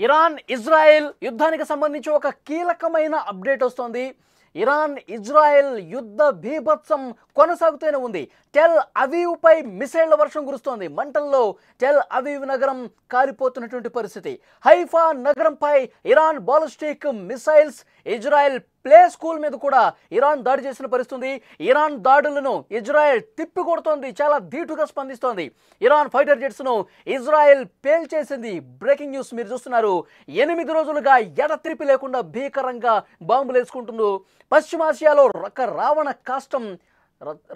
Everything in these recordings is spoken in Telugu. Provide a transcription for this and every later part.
ఇరాన్ ఇజ్రాయెల్ యుద్ధానికి సంబంధించి ఒక కీలకమైన అప్డేట్ వస్తోంది. ఇరాన్ ఇజ్రాయెల్ యుద్ధ బీభత్సం కొనసాగుతూనే ఉంది. టెల్ అవీవ్ పై మిసైళ్ల వర్షం కురుస్తోంది. మంటల్లో టెల్ అవీవ్ నగరం కాలిపోతున్నటువంటి పరిస్థితి. హైఫా నగరంపై Iran ballistic missiles, Israel play school మీద కూడా ఇరాన్ దాడి చేసిన పరిస్థితి. ఇరాన్ దాడులను ఇజ్రాయెల్ తిప్పికొడుతోంది, చాలా ధీటుగా స్పందిస్తోంది. ఇరాన్ ఫైటర్ జెట్స్ ను ఇజ్రాయెల్ పేల్చేసింది. బ్రేకింగ్ న్యూస్ మీరు చూస్తున్నారు. 8 రోజులుగా ఎడతెరిపి లేకుండా భీకరంగా బాంబులు వేసుకుంటుంది. పశ్చిమాసియాలో రావణ కాష్టం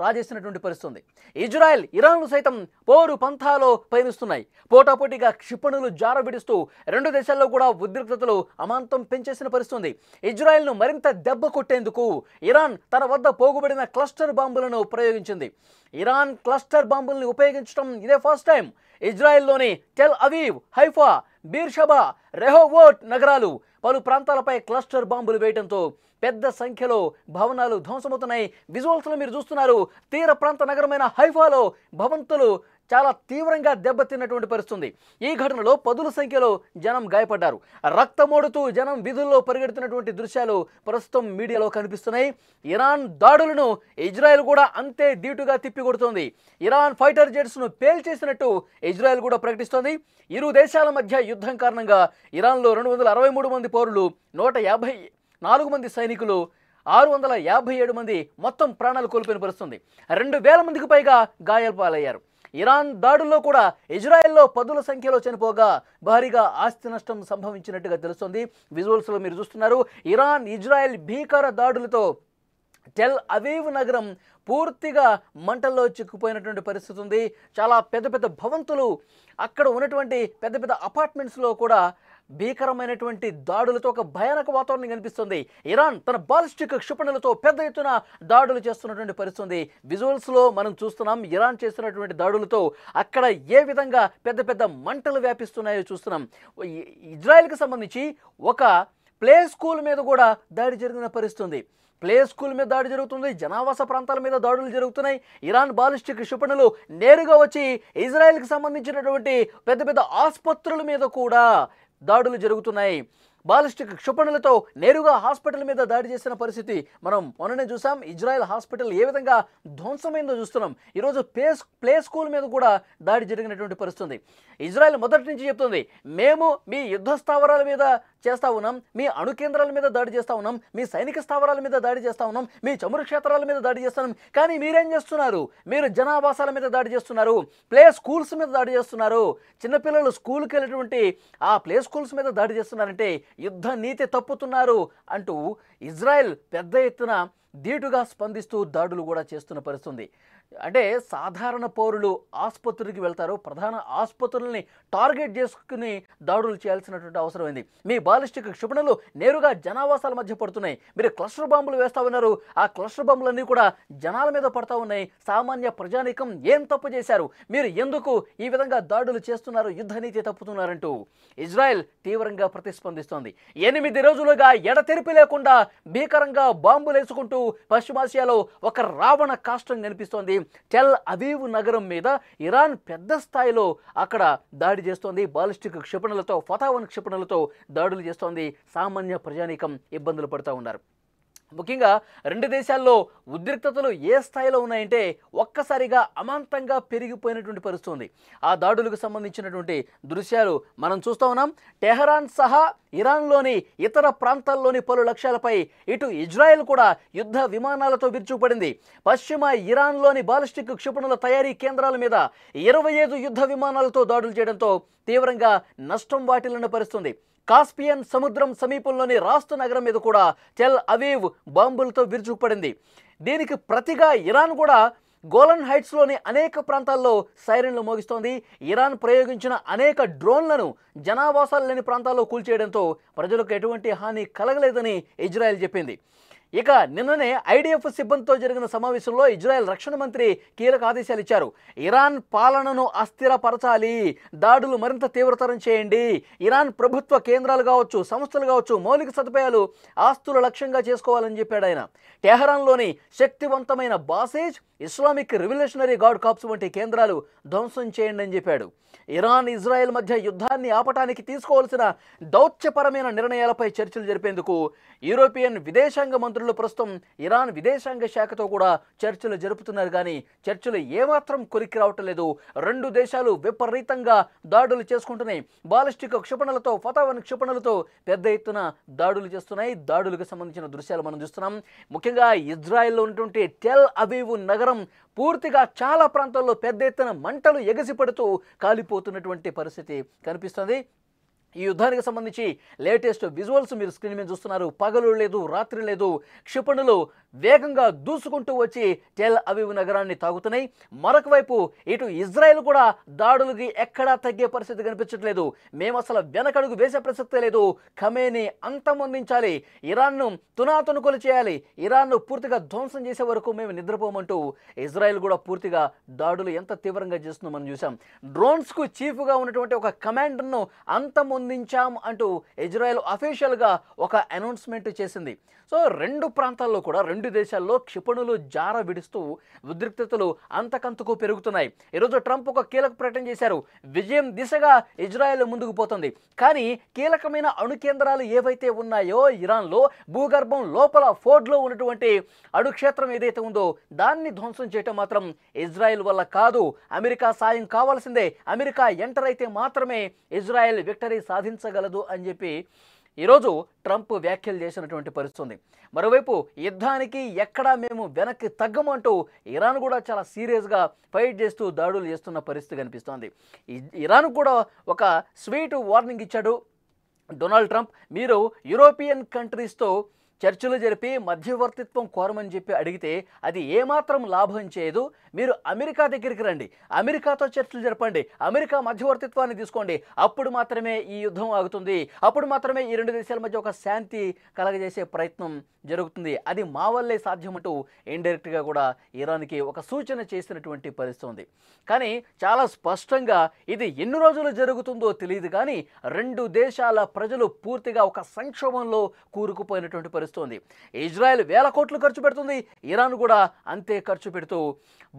రాజేసినటువంటి పరిస్థితి. ఇజ్రాయెల్ ఇరాన్లు సైతం పోరు పంథాలో పయనిస్తున్నాయి. పోటాపోటీగా క్షిపణులు జారబిడిస్తూ రెండు దేశాల్లో కూడా ఉద్రిక్తతలు అమాంతం పెంచేసిన పరిస్థితి. ఇజ్రాయెల్ను మరింత దెబ్బ కొట్టేందుకు ఇరాన్ తన వద్ద పోగుబడిన క్లస్టర్ బాంబులను ప్రయోగించింది. ఇరాన్ క్లస్టర్ బాంబుల్ని ఉపయోగించడం ఇదే ఫస్ట్ టైం. ఇజ్రాయెల్లోని Tel Aviv, Haifa, Beersheba, Rehovot నగరాలు పలు ప్రాంతాలపై క్లస్టర్ బాంబులు వేయడంతో పెద్ద సంఖ్యలో భవనాలు ధ్వంసమవుతున్నాయి. విజువల్స్లో మీరు చూస్తున్నారు. తీర ప్రాంత నగరమైన హైఫాలో భవంతులు చాలా తీవ్రంగా దెబ్బతిన్నటువంటి పరిస్థితి. ఈ ఘటనలో పదుల సంఖ్యలో జనం గాయపడ్డారు. రక్తమోడుతూ జనం వీధుల్లో పరిగెడుతున్నటువంటి దృశ్యాలు ప్రస్తుతం మీడియాలో కనిపిస్తున్నాయి. ఇరాన్ దాడులను ఇజ్రాయెల్ కూడా అంతే ధీటుగా తిప్పికొడుతోంది. ఇరాన్ ఫైటర్ జెట్స్ను పేల్చేసినట్టు ఇజ్రాయెల్ కూడా ప్రకటిస్తోంది. ఇరు దేశాల మధ్య యుద్ధం కారణంగా ఇరాన్లో 263 మంది పౌరులు, 154 మంది సైనికులు, 657 మంది మొత్తం ప్రాణాలు కోల్పోయిన పరిస్థితి. 2000 మందికి పైగా గాయాల పాలయ్యారు. ఇరాన్ దాడుల్లో కూడా ఇజ్రాయెల్లో పదుల సంఖ్యలో చనిపోగా భారీగా ఆస్తి నష్టం సంభవించినట్టుగా తెలుస్తోంది. విజువల్స్లో మీరు చూస్తున్నారు. ఇరాన్ ఇజ్రాయెల్ భీకర దాడులతో టెల్ అవీవ్ నగరం పూర్తిగా మంటల్లో చిక్కుపోయినటువంటి పరిస్థితి ఉంది. చాలా పెద్ద పెద్ద భవంతులు, అక్కడ ఉన్నటువంటి పెద్ద పెద్ద అపార్ట్మెంట్స్లో కూడా భీకరమైనటువంటి దాడులతో ఒక భయానక వాతావరణం కనిపిస్తుంది. ఇరాన్ తన బాలిస్టిక్ క్షిపణులతో పెద్ద ఎత్తున దాడులు చేస్తున్నటువంటి పరిస్థితి. విజువల్స్లో మనం చూస్తున్నాం. ఇరాన్ చేస్తున్నటువంటి దాడులతో అక్కడ ఏ విధంగా పెద్ద పెద్ద మంటలు వ్యాపిస్తున్నాయో చూస్తున్నాం. ఇజ్రాయెల్కి సంబంధించి ఒక ప్లే స్కూల్ మీద కూడా దాడి జరిగిన పరిస్థితి. ప్లే స్కూల్ మీద దాడి జరుగుతుంది. జనావాస ప్రాంతాల మీద దాడులు జరుగుతున్నాయి. ఇరాన్ బాలిస్టిక్ క్షిపణులు నేరుగా వచ్చి ఇజ్రాయెల్కి సంబంధించినటువంటి పెద్ద పెద్ద ఆసుపత్రుల మీద కూడా దాడులు జరుగుతున్నాయి. బాలిస్టిక్ క్షిపణులతో నేరుగా హాస్పిటల్ మీద దాడి చేసిన పరిస్థితి మనం మొన్ననే చూసాం. ఇజ్రాయెల్ హాస్పిటల్ ఏ విధంగా ధ్వంసమైందో చూస్తున్నాం. ఈరోజు ప్లే స్కూల్ మీద కూడా దాడి జరిగినటువంటి పరిస్థితి. ఇజ్రాయెల్ మొదటి నుంచి చెప్తుంది, మేము మీ యుద్ధ స్థావరాల మీద చేస్తూ ఉన్నాం, మీ అణు కేంద్రాల మీద దాడి చేస్తూ ఉన్నాం, మీ సైనిక స్థావరాల మీద దాడి చేస్తూ ఉన్నాం, మీ చమురు క్షేత్రాల మీద దాడి చేస్తున్నాం. కానీ మీరేం చేస్తున్నారు? మీరు జనావాసాల మీద దాడి చేస్తున్నారు, ప్లే స్కూల్స్ మీద దాడి చేస్తున్నారు. చిన్నపిల్లలు స్కూల్కి వెళ్ళేటువంటి ఆ ప్లే స్కూల్స్ మీద దాడి చేస్తున్నారంటే యుద్ధ నీతి తప్పుతున్నారు అంటూ ఇజ్రాయెల్ పెద్ద ఎత్తున ధీటుగా స్పందిస్తూ దాడులు కూడా చేస్తున్న పరిస్థితి. అంటే సాధారణ పౌరులు ఆసుపత్రికి వెళ్తారు, ప్రధాన ఆసుపత్రుల్ని టార్గెట్ చేసుకుని దాడులు చేయాల్సినటువంటి అవసరమైంది. మీ బాలిస్టిక్ క్షిపణులు నేరుగా జనావాసాల మధ్య పడుతున్నాయి. మీరు క్లస్టర్ బాంబులు వేస్తూ ఉన్నారు. ఆ క్లస్టర్ బాంబులన్నీ కూడా జనాల మీద పడతా ఉన్నాయి. సామాన్య ప్రజానీకం ఏం తప్పు చేశారు? మీరు ఎందుకు ఈ విధంగా దాడులు చేస్తున్నారు? యుద్ధ నీతి తప్పుతున్నారంటూ ఇజ్రాయెల్ తీవ్రంగా ప్రతిస్పందిస్తోంది. 8 రోజులుగా ఎడతెరిపి లేకుండా భీకరంగా బాంబులు వేసుకుంటూ పశ్చిమాసియాలో ఒక రావణ కాష్టం కనిపిస్తోంది. టెల్ అవీవ్ నగరం మీద ఇరాన్ పెద్ద స్థాయిలో అక్కడ దాడి చేస్తోంది. బాలిస్టిక్ క్షిపణులతో, ఫతావన్ క్షిపణులతో దాడులు చేస్తోంది. సామాన్య ప్రజానీకం ఇబ్బందులు పడుతూ ఉన్నారు. ముఖ్యంగా రెండు దేశాల్లో ఉద్రిక్తతలు ఏ స్థాయిలో ఉన్నాయంటే ఒక్కసారిగా అమాంతంగా పెరిగిపోయినటువంటి పరిస్థితి ఉంది. ఆ దాడులకు సంబంధించినటువంటి దృశ్యాలు మనం చూస్తూ ఉన్నాం. టెహరాన్ సహా ఇరాన్లోని ఇతర ప్రాంతాల్లోని పలు లక్ష్యాలపై ఇటు ఇజ్రాయెల్ కూడా యుద్ధ విమానాలతో విరుచుకుపడింది. పశ్చిమ ఇరాన్లోని బాలిస్టిక్ క్షిపణుల తయారీ కేంద్రాల మీద 25 యుద్ధ విమానాలతో దాడులు చేయడంతో తీవ్రంగా నష్టం వాటిల్లిన పరిస్థితి. కాస్పియన్ సముద్రం సమీపంలోని రాస్తు నగరం మీద కూడా టెల్ అవీవ్ బాంబులతో విరుచుకుపడింది. దీనికి ప్రతిగా ఇరాన్ కూడా గోలన్ హైట్స్లోని అనేక ప్రాంతాల్లో సైరన్లు మోగిస్తోంది. ఇరాన్ ప్రయోగించిన అనేక డ్రోన్లను జనావాసాలు లేని ప్రాంతాల్లో కూల్చేయడంతో ప్రజలకు ఎటువంటి హాని కలగలేదని ఇజ్రాయెల్ చెప్పింది. ఇక నిన్ననే ఐడిఎఫ్ సిబ్బందితో జరిగిన సమావేశంలో ఇజ్రాయెల్ రక్షణ మంత్రి కీలక ఆదేశాలు ఇచ్చారు. ఇరాన్ పాలనను అస్థిరపరచాలి, దాడులు మరింత తీవ్రతరం చేయండి, ఇరాన్ ప్రభుత్వ కేంద్రాలు కావచ్చు, సంస్థలు కావచ్చు, మౌలిక సదుపాయాలు, ఆస్తుల లక్ష్యంగా చేసుకోవాలని చెప్పాడు ఆయన. టెహరాన్లోని శక్తివంతమైన బాసేజ్, ఇస్లామిక్ రివల్యూషనరీ గార్డ్ కాప్స్ వంటి కేంద్రాలు ధ్వంసం చేయండి అని చెప్పాడు. ఇరాన్ ఇజ్రాయెల్ మధ్య యుద్ధాన్ని ఆపటానికి తీసుకోవాల్సిన దౌత్యపరమైన నిర్ణయాలపై చర్చలు జరిపేందుకు యూరోపియన్ విదేశాంగ మంత్రులు ప్రస్తుతం ఇరాన్ విదేశాంగ శాఖతో కూడా చర్చలు జరుపుతున్నారు. కానీ చర్చలు ఏమాత్రం కొరికి రావటం లేదు. రెండు దేశాలు విపరీతంగా దాడులు చేసుకుంటున్నాయి. బాలిస్టిక్ క్షిపణులతో, ఫతావన్ క్షిపణులతో పెద్ద ఎత్తున దాడులు చేస్తున్నాయి. దాడులకు సంబంధించిన దృశ్యాలు మనం చూస్తున్నాం. ముఖ్యంగా ఇజ్రాయెల్లో ఉన్నటువంటి టెల్ అవీవ్ నగరం పూర్తిగా చాలా ప్రాంతాల్లో పెద్ద ఎత్తున మంటలు ఎగసిపడుతూ కాలిపోతున్నటువంటి పరిస్థితి కనిపిస్తుంది. ఈ యుద్ధానికి సంబంధించి లేటెస్ట్ విజువల్స్ మీరు స్క్రీన్ మీద చూస్తున్నారు. పగలు లేదు, రాత్రి లేదు, క్షిపణులు వేగంగా దూసుకుంటూ వచ్చి టెల్ అవీవ్ నగరాన్ని తాగుతున్నాయి. మరొక వైపు ఇటు ఇజ్రాయెల్ కూడా దాడులకి ఎక్కడా తగ్గే పరిస్థితి కనిపించట్లేదు. మేము అసలు వెనకడుగు వేసే ప్రసక్తే లేదు, ఖమేనీ అంతమొందించాలి, ఇరాన్ను తునాతునుకలు చేయాలి, ఇరాన్ను పూర్తిగా ధ్వంసం చేసే వరకు మేము నిద్రపోమంటూ ఇజ్రాయెల్ కూడా పూర్తిగా దాడులు ఎంత తీవ్రంగా చేస్తుందో మనం చూసాం. డ్రోన్స్కు చీఫ్గా ఉన్నటువంటి ఒక కమాండర్ను అంతమొందించాం అంటూ ఇజ్రాయెల్ అఫీషియల్గా ఒక అనౌన్స్మెంట్ చేసింది. సో రెండు ప్రాంతాల్లో కూడా, రెండు దేశాల్లో క్షిపణులు జార విడుస్తూ ఉద్రిక్తతలు అంతకంతకు పెరుగుతున్నాయి. ఈరోజు ట్రంప్ ఒక కీలక ప్రకటన చేశారు. విజయం దిశగా ఇజ్రాయెల్ ముందుకు పోతుంది. కానీ కీలకమైన అణు కేంద్రాలు ఏవైతే ఉన్నాయో ఇరాన్లో, భూగర్భం లోపల ఫోర్డ్లో ఉన్నటువంటి అణుక్షేత్రం ఏదైతే ఉందో దాన్ని ధ్వంసం చేయటం మాత్రం ఇజ్రాయెల్ వల్ల కాదు. అమెరికా సాయం కావాల్సిందే. అమెరికా ఎంటర్ అయితే మాత్రమే ఇజ్రాయెల్ విక్టరీ సాధించగలదు అని చెప్పి ఈరోజు ట్రంప్ వ్యాఖ్యలు చేసినటువంటి పరిస్థితి ఉంది. మరోవైపు యుద్ధానికి ఎక్కడా మేము వెనక్కి తగ్గమంటూ ఇరాన్ కూడా చాలా సీరియస్గా ఫైట్ చేస్తూ దాడులు చేస్తున్న పరిస్థితి కనిపిస్తోంది. ఇరాన్ కూడా ఒక స్వీట్ వార్నింగ్ ఇచ్చాడు డొనాల్డ్ ట్రంప్. మీరు యూరోపియన్ కంట్రీస్తో చర్చలు జరిపి మధ్యవర్తిత్వం కోరమని చెప్పి అడిగితే అది ఏమాత్రం లాభం చేయదు. మీరు అమెరికా దగ్గరికి రండి, అమెరికాతో చర్చలు జరపండి, అమెరికా మధ్యవర్తిత్వాన్ని తీసుకోండి. అప్పుడు మాత్రమే ఈ యుద్ధం ఆగుతుంది. అప్పుడు మాత్రమే ఈ రెండు దేశాల మధ్య ఒక శాంతి కలగజేసే ప్రయత్నం జరుగుతుంది. అది మా వల్లే సాధ్యమంటూ ఇండైరెక్ట్గా కూడా ఇరాన్కి ఒక సూచన చేసినటువంటి పరిస్థితి ఉంది. కానీ చాలా స్పష్టంగా ఇది ఎన్ని రోజులు జరుగుతుందో తెలియదు. కానీ రెండు దేశాల ప్రజలు పూర్తిగా ఒక సంక్షోభంలో కూరుకుపోయినటువంటి పరిస్థితి ఉంది. ఇజ్రాయెల్ వేల కోట్లు ఖర్చు పెడుతుంది, ఇరాన్ కూడా అంతే ఖర్చు పెడుతూ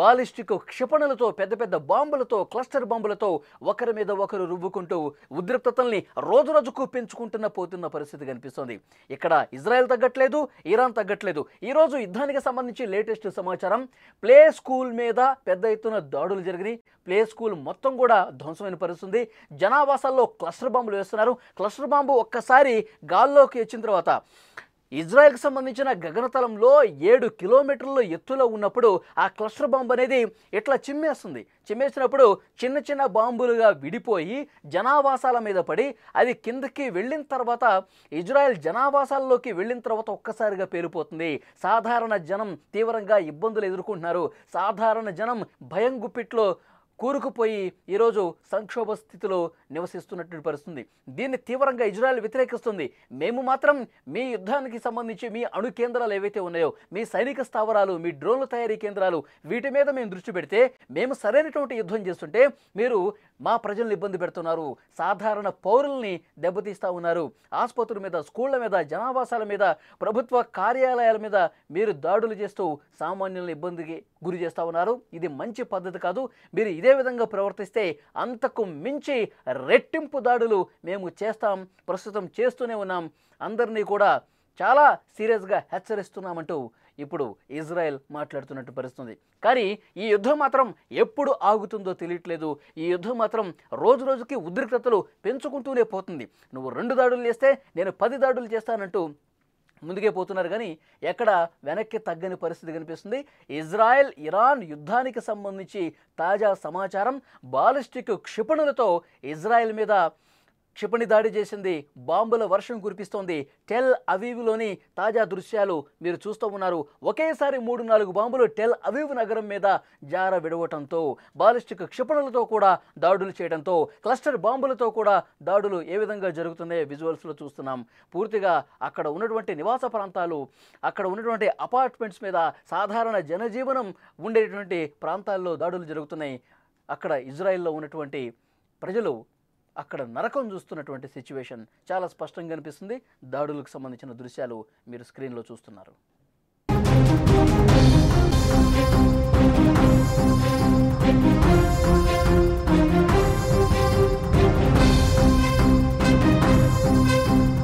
బాలిస్టిక్ క్షిపణులతో, పెద్ద పెద్ద బాంబులతో, క్లస్టర్ బాంబులతో ఒకరి మీద ఒకరు రువ్వుకుంటూ ఉద్రిక్తతల్ని రోజు రోజుకు పెంచుకుంటున్న పోతున్న పరిస్థితి కనిపిస్తుంది. ఇక్కడ ఇజ్రాయెల్ తగ్గట్లేదు, ఇరాన్ తగ్గట్లేదు. ఈరోజు యుద్ధానికి సంబంధించి లేటెస్ట్ సమాచారం, ప్లే స్కూల్ మీద పెద్ద ఎత్తున దాడులు జరిగినాయి. ప్లే స్కూల్ మొత్తం కూడా ధ్వంసమైన పరిస్థితుంది. జనావాసాల్లో క్లస్టర్ బాంబులు వేస్తున్నారు. క్లస్టర్ బాంబు ఒక్కసారి గాల్లోకి వచ్చిన తర్వాత ఇజ్రాయెల్కి సంబంధించిన గగనతలంలో 7 కిలోమీటర్ల ఎత్తులో ఉన్నప్పుడు ఆ క్లస్టర్ బాంబు అనేది ఇట్లా చిమ్మేస్తుంది. చిమ్మేసినప్పుడు చిన్న చిన్న బాంబులుగా విడిపోయి జనావాసాల మీద పడి అది కిందకి వెళ్ళిన తర్వాత, ఇజ్రాయెల్ జనావాసాల్లోకి వెళ్ళిన తర్వాత ఒక్కసారిగా పేలిపోతుంది. సాధారణ జనం తీవ్రంగా ఇబ్బందులు ఎదుర్కొంటున్నారు. సాధారణ జనం భయం గుప్పిట్లో కూరుకుపోయి ఈరోజు సంక్షోభ స్థితిలో నివసిస్తున్నటువంటి పరిస్థితి. దీన్ని తీవ్రంగా ఇజ్రాయెల్ వ్యతిరేకిస్తుంది. మేము మాత్రం మీ యుద్ధానికి సంబంధించి మీ అణు కేంద్రాలు ఏవైతే ఉన్నాయో, మీ సైనిక స్థావరాలు, మీ డ్రోన్ల తయారీ కేంద్రాలు, వీటి మీద మేము దృష్టి పెడితే మేము సరైనటువంటి యుద్ధం చేస్తుంటే మీరు మా ప్రజల్ని ఇబ్బంది పెడుతున్నారు, సాధారణ పౌరుల్ని దెబ్బతీస్తూ ఉన్నారు, ఆసుపత్రుల మీద, స్కూళ్ల మీద, జనావాసాల మీద, ప్రభుత్వ కార్యాలయాల మీద మీరు దాడులు చేస్తూ సామాన్యులను ఇబ్బందికి గురి చేస్తూ ఉన్నారు. ఇది మంచి పద్ధతి కాదు. మీరు ఇదే విధంగా ప్రవర్తిస్తే అంతకు మించి రెట్టింపు దాడులు మేము చేస్తాం, ప్రస్తుతం చేస్తూనే ఉన్నాం, అందరినీ కూడా చాలా సీరియస్గా హెచ్చరిస్తున్నామంటూ ఇప్పుడు ఇజ్రాయెల్ మాట్లాడుతున్నట్టు పరిస్థితుంది. కానీ ఈ యుద్ధం మాత్రం ఎప్పుడు ఆగుతుందో తెలియట్లేదు. ఈ యుద్ధం మాత్రం రోజు రోజుకి ఉద్రిక్తతలు పెంచుకుంటూనే పోతుంది. నువ్వు 2 దాడులు చేస్తే నేను 10 దాడులు చేస్తానంటూ ముందుకే పోతున్నారు. కానీ ఎక్కడ వెనక్కి తగ్గని పరిస్థితి కనిపిస్తుంది. ఇజ్రాయెల్ ఇరాన్ యుద్ధానికి సంబంధించి తాజా సమాచారం, బాలిస్టిక్ క్షిపణులతో ఇజ్రాయెల్ మీద క్షిపణి దాడి చేసింది, బాంబుల వర్షం కురిపిస్తోంది. టెల్ అవీవ్లోని తాజా దృశ్యాలు మీరు చూస్తూ ఉన్నారు. ఒకేసారి 3-4 బాంబులు టెల్ అవీవ్ నగరం మీద జార విడవటంతో, బాలిస్టిక్ క్షిపణులతో కూడా దాడులు చేయడంతో, క్లస్టర్ బాంబులతో కూడా దాడులు ఏ విధంగా జరుగుతున్నాయో విజువల్స్లో చూస్తున్నాం. పూర్తిగా అక్కడ ఉన్నటువంటి నివాస ప్రాంతాలు, అక్కడ ఉన్నటువంటి అపార్ట్మెంట్స్ మీద, సాధారణ జనజీవనం ఉండేటువంటి ప్రాంతాల్లో దాడులు జరుగుతున్నాయి. అక్కడ ఇజ్రాయెల్లో ఉన్నటువంటి ప్రజలు అక్కడ నరకం చూస్తున్నటువంటి సిచ్యువేషన్ చాలా స్పష్టంగా కనిపిస్తుంది. దాడులకు సంబంధించిన దృశ్యాలు మీరు స్క్రీన్లో చూస్తున్నారు.